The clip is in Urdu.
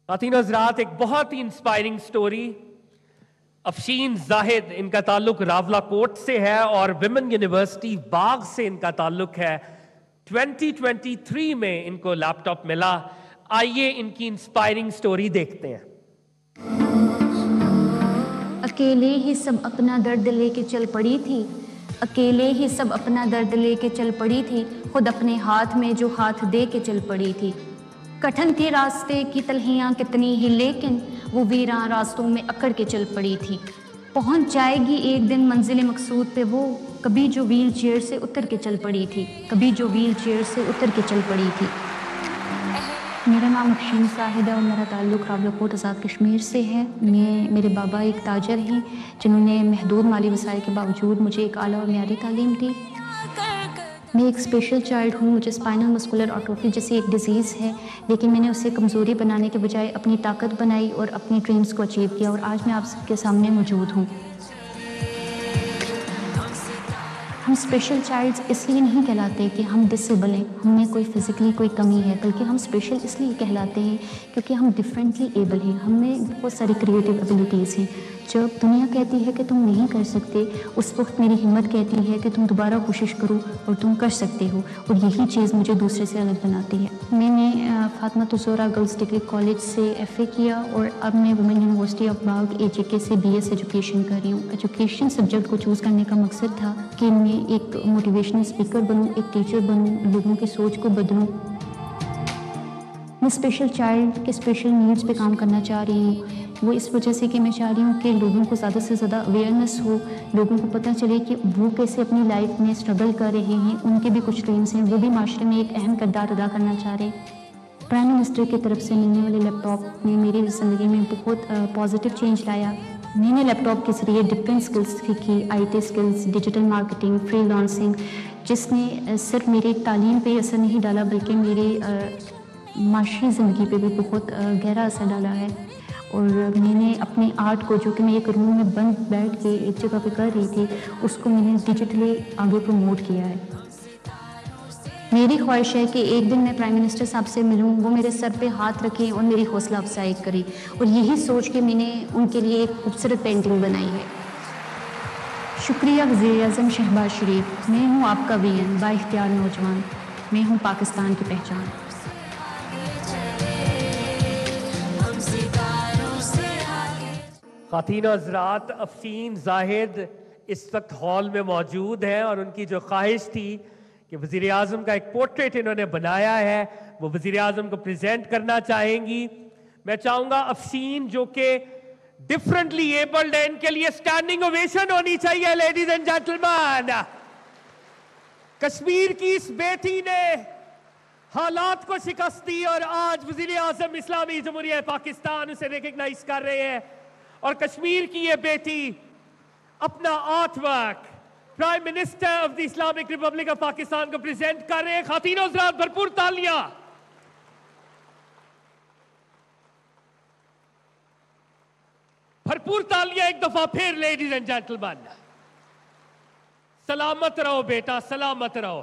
خواتین حضرات، ایک بہت ہی انسپائرنگ سٹوری. افشین زاہد، ان کا تعلق راولا کوٹ سے ہے اور ویمن یونیورسٹی باغ سے ان کا تعلق ہے. 2023 میں ان کو لیپ ٹاپ ملا. آئیے ان کی انسپائرنگ سٹوری دیکھتے ہیں. اکیلے ہی سب اپنا درد لے کے چل پڑی تھی، اکیلے ہی سب اپنا درد لے کے چل پڑی تھی، خود اپنے ہاتھ میں جو ہاتھ دے کے چل پڑی تھی. کٹھن تھی راستے کی تلہیاں کتنی ہی، لیکن وہ ویراں راستوں میں اکڑ کے چل پڑی تھی. پہنچ جائے گی ایک دن منزل مقصود پہ وہ، کبھی جو ویل چیئر سے اتر کے چل پڑی تھی، کبھی جو ویل چیئر سے اتر کے چل پڑی تھی. میرا نام افشین زاہد ہے اور میرا تعلق راولا کوٹ آزاد کشمیر سے ہے. میرے بابا ایک تاجر ہیں جنہوں نے محدود مالی وسائل کے باوجود مجھے ایک اعلیٰ اور معیاری تعلیم دی. میں ایک اسپیشل چائلڈ ہوں. مجھے اسپائنل مسکولر آٹروفی جیسی ایک ڈیزیز ہے، لیکن میں نے اسے کمزوری بنانے کے بجائے اپنی طاقت بنائی اور اپنی ڈریمز کو اچیو کیا، اور آج میں آپ سب کے سامنے موجود ہوں. ہم اسپیشل چائلڈز اس لیے نہیں کہلاتے کہ ہم ڈسیبل ہیں، ہم میں کوئی فزیکلی کوئی کمی ہے، بلکہ ہم اسپیشل اس لیے کہلاتے ہیں کیونکہ ہم ڈفرینٹلی ایبل ہیں. ہم میں بہت ساری کریٹیو ایبیلیٹیز ہیں. جب دنیا کہتی ہے کہ تم نہیں کر سکتے، اس وقت میری ہمت کہتی ہے کہ تم دوبارہ کوشش کرو اور تم کر سکتے ہو، اور یہی چیز مجھے دوسرے سے الگ بناتی ہے. میں نے فاطمہ الزہرا گرلز ڈگری کالج سے FA کیا، اور اب میں women university of Bagh AJK سے BS ایجوکیشن کر رہی ہوں. ایجوکیشن سبجیکٹ کو چوز کرنے کا مقصد تھا کہ میں ایک موٹیویشنل اسپیکر بنوں، ایک ٹیچر بنوں، لوگوں کی سوچ کو بدلوں. میں اسپیشل چائلڈ کے اسپیشل نیڈس پہ کام کرنا چاہ رہی ہوں. وہ اس وجہ سے کہ میں چاہ رہی ہوں کہ لوگوں کو زیادہ سے زیادہ اویئرنیس ہو، لوگوں کو پتہ چلے کہ وہ کیسے اپنی لائف میں اسٹرگل کر رہے ہیں، ان کے بھی کچھ ڈریمس ہیں، وہ بھی معاشرے میں ایک اہم کردار ادا کرنا چاہ رہے ہیں. پرائم منسٹر کی طرف سے ملنے والے لیپ ٹاپ نے میری زندگی میں بہت پازیٹیو چینج لایا. میں نے لیپ ٹاپ کے ذریعے ڈفرینٹ اسکلس سیکھی، IT skills, digital marketing, free lancing, جس نے صرف میری تعلیم پہ اثر نہیں ڈالا بلکہ میری معاشی زندگی پہ بھی بہت گہرا اثر ڈالا ہے. اور میں نے اپنے آرٹ کو، جو کہ میں ایک روم میں بند بیٹھ کے ایک جگہ پہ کر رہی تھی، اس کو میں نے ڈیجیٹلی آگے پروموٹ کیا ہے. میری خواہش ہے کہ ایک دن میں پرائم منسٹر صاحب سے ملوں، وہ میرے سر پہ ہاتھ رکھیں اور میری حوصلہ افزائی کریں، اور یہی سوچ کے میں نے ان کے لیے ایک خوبصورت پینٹنگ بنائی ہے. شکریہ وزیر اعظم شہباز شریف. میں ہوں آپ کا VN، با اختیار نوجوان. میں ہوں پاکستان کی پہچان. خواتین حضرات، افشین زاہد اس وقت ہال میں موجود ہیں اور ان کی جو خواہش تھی کہ وزیر اعظم کا ایک پورٹریٹ انہوں نے بنایا ہے، وہ وزیر اعظم کو پریزنٹ کرنا چاہیں گی. میں چاہوں گا افشین جو کہ ڈفرنٹلی ایبلڈ ہے، ان کے لیے اسٹینڈنگ اویشن ہونی چاہیے. لیڈیز اینڈ جینٹلمین، کشمیر کی اس بیٹی نے حالات کو شکست دی اور آج وزیر اعظم اسلامی جمہوریہ پاکستان اسے ریکگنائز کر رہے ہیں، اور کشمیر کی یہ بیٹی اپنا art work prime minister of the Islamic republic of Pakistan کو پریزنٹ کر رہے ہیں. خواتین و حضرات، بھرپور تالیاں. بھرپور تالیاں ایک دفعہ پھر. لیڈیز اینڈ جینٹلمین، سلامت رہو بیٹا، سلامت رہو.